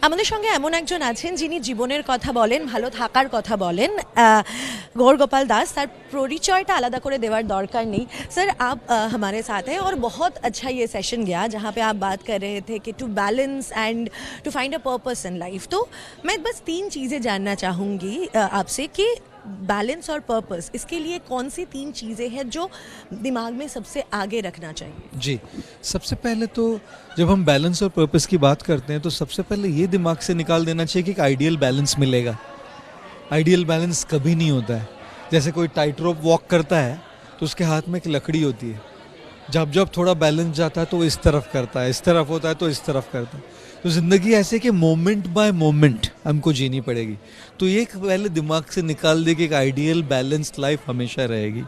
আমাদের সঙ্গে এমন একজন আছেন যিনি জীবনের কথা বলেন, ভালো থাকার কথা বলেন। गौर गोपाल दास, তার পরিচয়টা আলাদা করে দেওয়ার দরকার নেই। सर आप हमारे साथ हैं और बहुत अच्छा ये सेशन गया जहाँ पे आप बात कर रहे थे कि to balance and to find a purpose in life. तो मैं बस 3 चीज़ें जानना चाहूँगी आपसे कि बैलेंस और पर्पस, इसके लिए कौन सी 3 चीज़ें हैं जो दिमाग में सबसे आगे रखना चाहिए? जी, सबसे पहले तो जब हम बैलेंस और पर्पस की बात करते हैं तो सबसे पहले ये दिमाग से निकाल देना चाहिए कि एक आइडियल बैलेंस मिलेगा। आइडियल बैलेंस कभी नहीं होता है। जैसे कोई टाइट रोप वॉक करता है तो उसके हाथ में एक लकड़ी होती है, जब जब थोड़ा बैलेंस जाता है तो वो इस तरफ करता है, इस तरफ होता है तो इस तरफ करता है। तो ज़िंदगी ऐसे कि मोमेंट बाय मोमेंट हमको जीनी पड़ेगी। तो ये पहले दिमाग से निकाल दे कि एक आइडियल बैलेंस्ड लाइफ हमेशा रहेगी।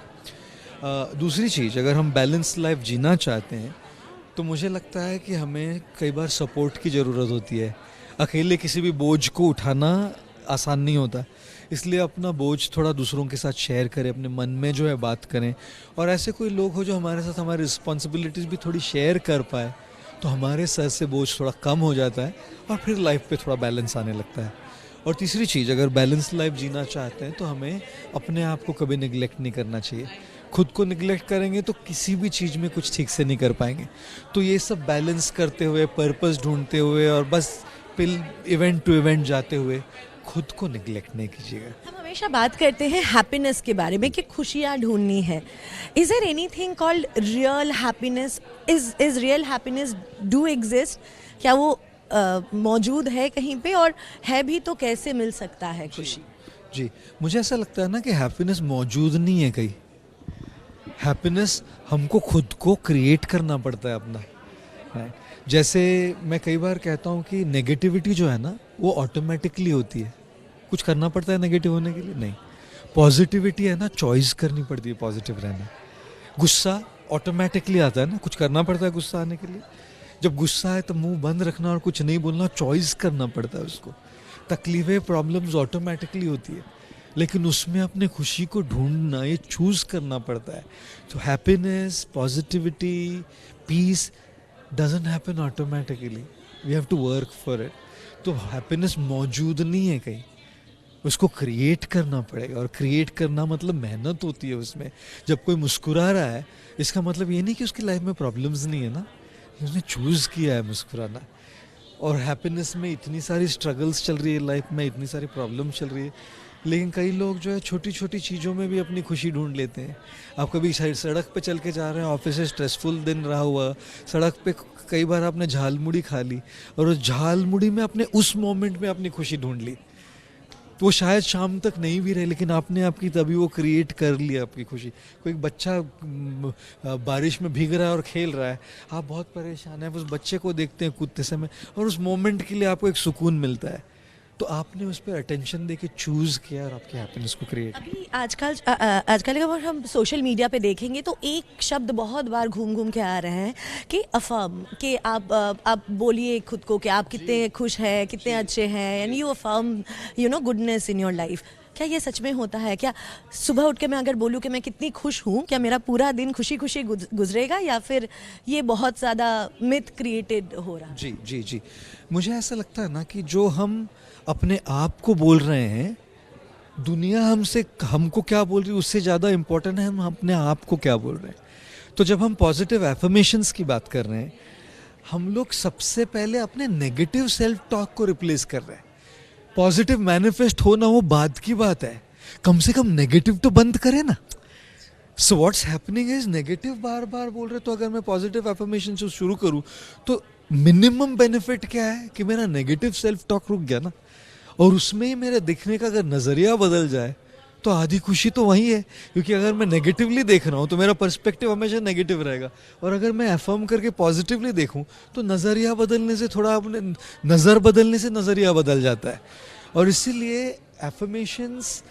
दूसरी चीज़, अगर हम बैलेंस लाइफ जीना चाहते हैं तो मुझे लगता है कि हमें कई बार सपोर्ट की ज़रूरत होती है। अकेले किसी भी बोझ को उठाना आसान नहीं होता, इसलिए अपना बोझ थोड़ा दूसरों के साथ शेयर करें, अपने मन में जो है बात करें, और ऐसे कोई लोग हो जो हमारे साथ हमारी रिस्पॉन्सिबिलिटीज़ भी थोड़ी शेयर कर पाए तो हमारे सर से बोझ थोड़ा कम हो जाता है और फिर लाइफ पे थोड़ा बैलेंस आने लगता है। और तीसरी चीज़, अगर बैलेंस लाइफ जीना चाहते हैं तो हमें अपने आप को कभी निगलेक्ट नहीं करना चाहिए। खुद को निगलेक्ट करेंगे तो किसी भी चीज़ में कुछ ठीक से नहीं कर पाएंगे। तो ये सब बैलेंस करते हुए, पर्पस ढूंढते हुए और बस इवेंट टू इवेंट जाते हुए खुद को निगलेक्ट नहीं कीजिएगा। हम हमेशा बात करते हैं हैप्पीनेस के बारे में कि खुशियाँ ढूंढनी है। Is there anything called real happiness? Is real happiness do exist? क्या वो मौजूद है कहीं पे, और है भी तो कैसे मिल सकता है खुशी? जी, मुझे ऐसा लगता है ना कि हैप्पीनेस मौजूद नहीं है कहीं। हैप्पीनेस हमको खुद को क्रिएट करना पड़ता है अपना। जैसे मैं कई बार कहता हूँ कि नेगेटिविटी जो है ना वो ऑटोमेटिकली होती है, कुछ करना पड़ता है नेगेटिव होने के लिए? नहीं। पॉजिटिविटी है ना, चॉइस करनी पड़ती है पॉजिटिव रहना। गुस्सा ऑटोमेटिकली आता है ना, कुछ करना पड़ता है गुस्सा आने के लिए। जब गुस्सा है तो मुंह बंद रखना और कुछ नहीं बोलना, चॉइस करना पड़ता है उसको। तकलीफें, प्रॉब्लम्स ऑटोमेटिकली होती है, लेकिन उसमें अपने खुशी को ढूंढना, ये चूज़ करना पड़ता है। तो happiness, positivity, peace doesn't happen automatically, we have to work for it. तो हैप्पीनेस मौजूद नहीं है कहीं, उसको क्रिएट करना पड़ेगा। और क्रिएट करना मतलब मेहनत होती है उसमें। जब कोई मुस्कुरा रहा है इसका मतलब ये नहीं कि उसकी लाइफ में प्रॉब्लम्स नहीं है ना, उसने चूज़ किया है मुस्कुराना। और हैप्पीनेस में इतनी सारी स्ट्रगल्स चल रही है लाइफ में, इतनी सारी प्रॉब्लम चल रही है, लेकिन कई लोग जो है छोटी छोटी चीज़ों में भी अपनी खुशी ढूंढ लेते हैं। आप कभी सड़क पे चल के जा रहे हैं, ऑफिस से स्ट्रेसफुल दिन रहा हुआ, सड़क पे कई बार आपने झाल मुड़ी खा ली और उस झाल मुड़ी में आपने उस मोमेंट में अपनी खुशी ढूंढ ली। तो वो शायद शाम तक नहीं भी रहे, लेकिन आपने आपकी तभी वो क्रिएट कर लिया आपकी खुशी। कोई बच्चा बारिश में भीग रहा है और खेल रहा है, आप बहुत परेशान हैं, उस बच्चे को देखते हैं कूदते समय और उस मोमेंट के लिए आपको एक सुकून मिलता है। तो आपने उस पर अटेंशन दे के चूज़ किया और आपकी हैप्पीनेस को क्रिएट। अभी आजकल अगर हम सोशल मीडिया पे देखेंगे तो एक शब्द बहुत बार घूम घूम के आ रहे हैं कि अफर्म, कि आप बोलिए खुद को कि आप कितने खुश हैं, कितने अच्छे हैं, and you affirm goodness in your life. क्या ये सच में होता है? क्या सुबह उठ के मैं अगर बोलूँ कि मैं कितनी खुश हूँ, क्या मेरा पूरा दिन खुशी खुशी गुजरेगा, या फिर ये बहुत ज़्यादा मिथ क्रिएटेड हो रहा है? जी जी जी, मुझे ऐसा लगता है ना कि जो हम अपने आप को बोल रहे हैं, दुनिया हमको क्या बोल रही है उससे ज़्यादा इम्पोर्टेंट है हम अपने आप को क्या बोल रहे हैं। तो जब हम पॉजिटिव एफर्मेशंस की बात कर रहे हैं, हम लोग सबसे पहले अपने नेगेटिव सेल्फ टॉक को रिप्लेस कर रहे हैं। पॉजिटिव मैनिफेस्ट हो ना हो बात की बात है, कम से कम नेगेटिव तो बंद करें ना। So what's happening is negative बार बार बोल रहे, तो अगर मैं पॉजिटिव एफर्मेशन से शुरू करूँ तो मिनिमम बेनिफिट क्या है कि मेरा नेगेटिव सेल्फ टॉक रुक गया ना, और उसमें ही मेरे देखने का अगर नज़रिया बदल जाए तो आधी खुशी तो वही है। क्योंकि अगर मैं नेगेटिवली देख रहा हूँ तो मेरा पर्सपेक्टिव हमेशा नेगेटिव रहेगा, और अगर मैं अफर्म करके पॉजिटिवली देखूँ तो नज़रिया बदलने से थोड़ा अपने नज़र बदलने से नज़रिया बदल जाता है। और इसीलिए एफर्मेशंस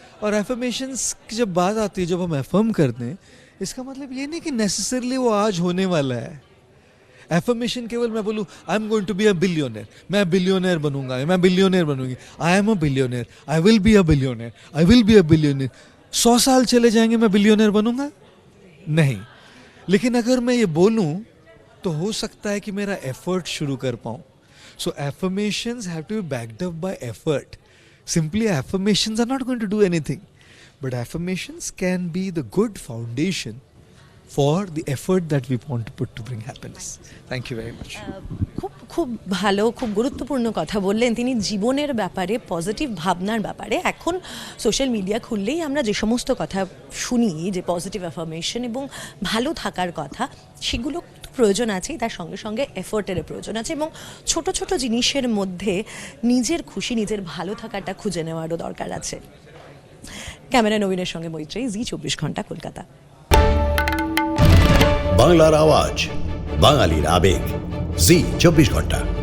की जब बात आती है, जब हम अफर्म करते हैं, इसका मतलब ये नहीं कि नेसेसरली वो आज होने वाला है। एफर्मेशन केवल मैं बोलूँ I am going to be a billionaire, मैं बिलियनर बनूंगा, मैं बिलियनर बनूंगी, I am a billionaire, I will be a billionaire, I will be a billionaire. 100 साल चले जाएंगे, मैं बिलियनर बनूंगा? नहीं। लेकिन अगर मैं ये बोलूँ तो हो सकता है कि मेरा एफर्ट शुरू कर पाऊँ। So affirmations have to be backed up by effort. Simply affirmations are not going to do anything. But affirmations can be the good foundation for the effort that we want to put to bring happiness. Thank you very much. খুব খুব ভালো, খুব গুরুত্বপূর্ণ কথা বললেন তিনি জীবনের ব্যাপারে, পজিটিভ ভাবনার ব্যাপারে। এখন সোশ্যাল মিডিয়া খুললেই আমরা যে সমস্ত কথা শুনি, যে পজিটিভ অ্যাফার্মেশন এবং ভালো থাকার কথা, সেগুলো প্রয়োজন আছে, তার সঙ্গে সঙ্গে এফোর্টের প্রয়োজন আছে এবং ছোট ছোট জিনিসের মধ্যে নিজের খুশি, নিজের ভালো থাকাটা খুঁজে নেওয়ারও দরকার আছে। ক্যামেরা নবীনের সঙ্গে মৈত্রী, জি24 ঘন্টা, কলকাতা। বাংলার আওয়াজ, বাঙালির আবেগ, জি24 ঘন্টা।